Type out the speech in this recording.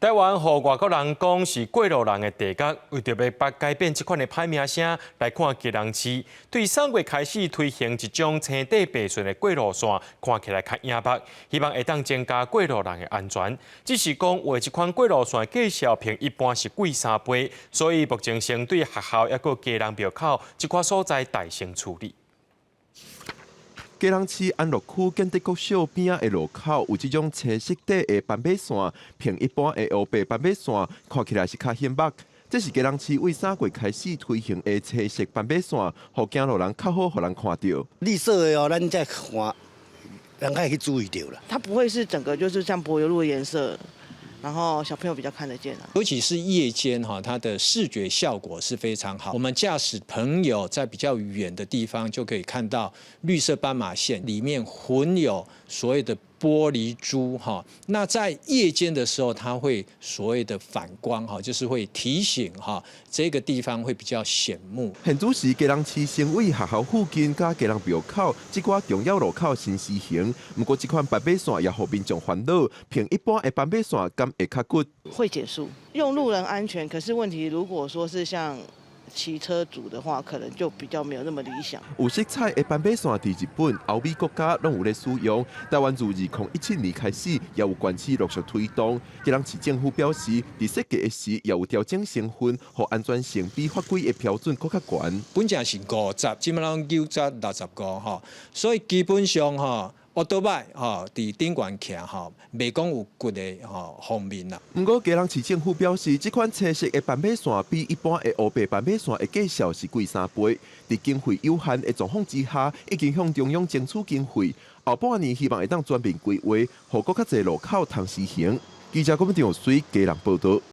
台湾和外国人讲是过路人的地角，为着要改变这款的歹名声，来看基隆市对3月开始推行一种青底白顺的过路线，看起来较隐蔽，希望会当增加过路人的安全。只是讲为这款过路线介绍屏一般是贵3倍，所以目前先对学校抑个家人庙口这块所在大声处理。 基隆市安乐区建德国小边仔的路口有这种青色底的斑马线，平一般的黑白斑马线，看起来是较显目。这是基隆市为3月开始推行的青色斑马线，互行路人较好，互人看到。绿色的哦，咱再看，人可以去注意到了。它不会是整个就是像柏油路的颜色。 然后小朋友比较看得见啊，尤其是夜间哈，它的视觉效果是非常好。我们驾驶朋友在比较远的地方就可以看到绿色斑马线里面混有所谓的玻璃珠哈。那在夜间的时候，它会所谓的反光哈，就是会提醒哈这个地方会比较显目。现主时基隆市先为学校附近加基隆庙口这寡重要路口先施行，不过这款斑马线也互民众烦恼，凭一般的斑马线敢 会结束，用路人安全。可是问题，如果说是像骑车族的话，可能就比较没有那么理想。有色彩的斑马线伫日本、欧美国家拢有咧使用。台湾自2017年开始，也有关市陆续推动。基隆市政府表示，伫设计的时也有调整成分，和安全性比法规的标准更较悬。本正是50，基本上90、65哈，所以基本上哈。 奥多拜哈，伫顶悬徛哈，未讲有骨的哈方面啦。不过，基隆市政府表示，这款青色的斑马线比一般的黑白斑马线的介绍是贵3倍。在经费有限的状况之下，已经向中央争取经费，后半年希望会当全面规划，让更较侪路口通实行。记者郭文定水基隆报道。